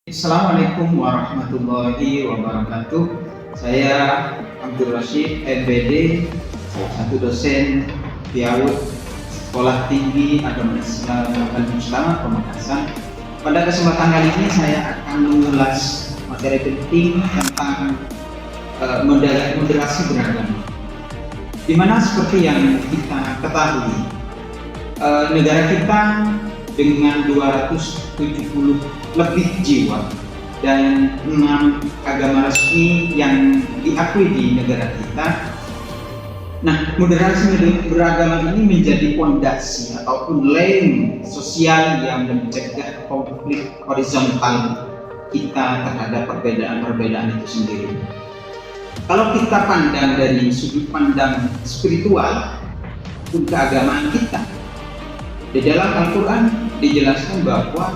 Assalamualaikum warahmatullahi wabarakatuh. Saya Abdul Rashid, MPD, salah satu dosen PIAUD Sekolah Tinggi Agama Islam Al-Mustamah Pamekasan. Pada kesempatan kali ini saya akan mengulas materi penting tentang moderasi beragama. Dimana seperti yang kita ketahui, negara kita dengan 270 lebih jiwa dan 6 agama resmi yang diakui di negara kita. Nah, moderasi beragama ini menjadi fondasi ataupun lem sosial yang mencegah konflik horizontal kita terhadap perbedaan-perbedaan itu sendiri. Kalau kita pandang dari sudut pandang spiritual pun keagamaan kita, di dalam Al-Quran dijelaskan bahwa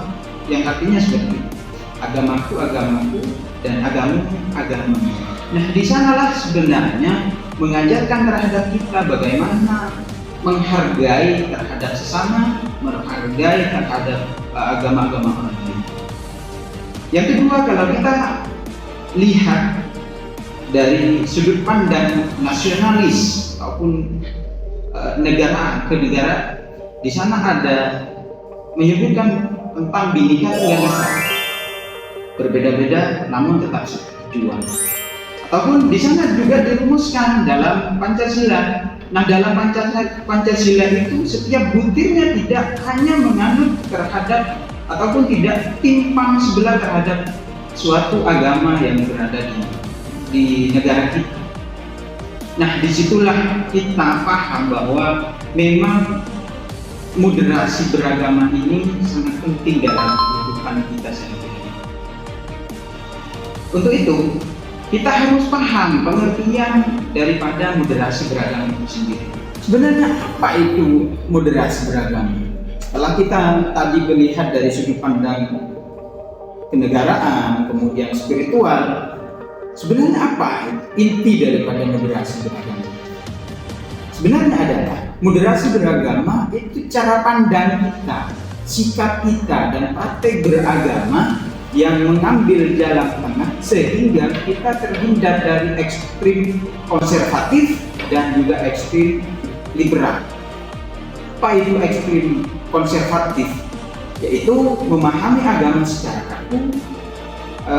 yang artinya seperti itu, agamaku agamaku dan agamamu. Nah, di sanalah sebenarnya mengajarkan terhadap kita bagaimana menghargai terhadap sesama, menghargai terhadap agama-agama orang lain. Yang kedua, kalau kita lihat dari sudut pandang nasionalis ataupun negara ke negara, di sana ada menyebutkan tentang Bhinneka Tunggal Ika, berbeda-beda namun tetap setujuan. Ataupun di sana juga dirumuskan dalam Pancasila. Nah, dalam Pancasila itu setiap butirnya tidak hanya menganut terhadap ataupun tidak timpang sebelah terhadap suatu agama yang berada di negara kita. Nah, disitulah kita paham bahwa memang moderasi beragama ini sangat penting dalam kehidupan kita sehari-hari. Untuk itu, kita harus paham pengertian daripada moderasi beragama itu sendiri. Sebenarnya apa itu moderasi beragama? Setelah kita tadi melihat dari sudut pandang kenegaraan, kemudian spiritual, sebenarnya apa inti daripada moderasi beragama? Sebenarnya adalah moderasi beragama itu cara pandang kita, sikap kita, dan praktek beragama yang mengambil jalan tengah sehingga kita terhindar dari ekstrim konservatif dan juga ekstrim liberal. Apa itu ekstrim konservatif? Yaitu memahami agama secara kaku,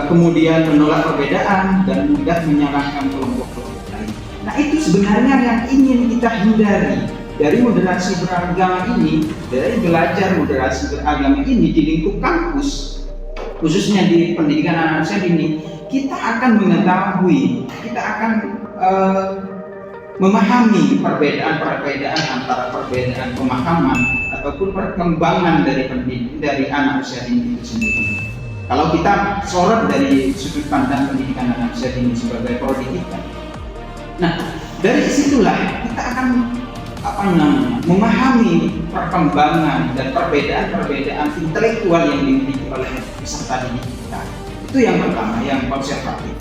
kemudian menolak perbedaan dan mudah menyalahkan kelompok-kelompok lain. Nah, itu sebenarnya yang ingin kita hindari dari moderasi beragama ini, dari belajar moderasi beragama ini di lingkup kampus, khususnya di pendidikan anak usia dini. Kita akan mengetahui, kita akan memahami perbedaan-perbedaan antara perbedaan pemahaman ataupun perkembangan dari anak usia dini itu sendiri. Kalau kita sorot dari sudut pandang pendidikan anak usia dini sebagai prodi kita, nah dari situlah kita akan memahami perkembangan dan perbedaan-perbedaan intelektual yang dimiliki oleh peserta didik kita. Itu yang pertama, yang konservatif.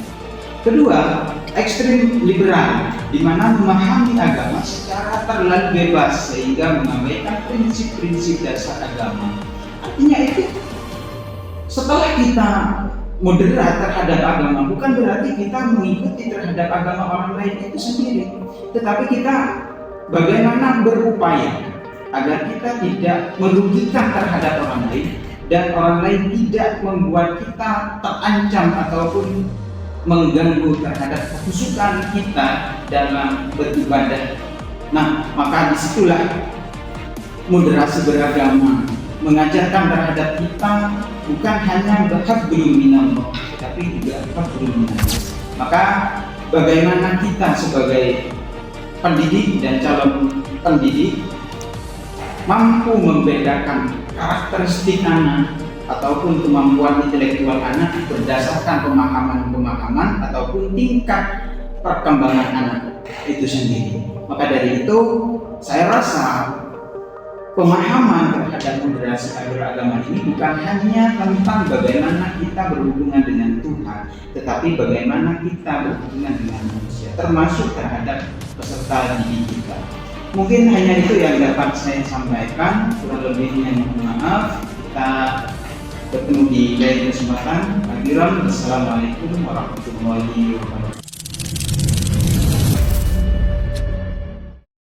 Kedua, ekstrim liberal, di mana memahami agama secara terlalu bebas sehingga mengabaikan prinsip-prinsip dasar agama. Artinya itu, setelah kita moderat terhadap agama, bukan berarti kita mengikuti terhadap agama orang lain itu sendiri, tetapi kita bagaimana berupaya agar kita tidak merugikan terhadap orang lain dan orang lain tidak membuat kita terancam ataupun mengganggu terhadap kekhusyukan kita dalam beribadah. Nah, maka disitulah moderasi beragama mengajarkan terhadap kita bukan hanya belum minallah, tapi juga belum minallah. Maka bagaimana kita sebagai pendidik dan calon pendidik mampu membedakan karakteristik anak ataupun kemampuan intelektual anak berdasarkan pemahaman-pemahaman ataupun tingkat perkembangan anak itu sendiri. Maka dari itu, saya rasa pemahaman terhadap moderasi beragama ini bukan hanya tentang bagaimana kita berhubungan dengan Tuhan, tetapi bagaimana kita berhubungan dengan manusia, termasuk terhadap peserta didik kita. Mungkin hanya itu yang dapat saya sampaikan, kurang lebihnya mohon maaf. Kita Ketemu di lain kesempatan. Akhiran, wassalamualaikum warahmatullahi wabarakatuh.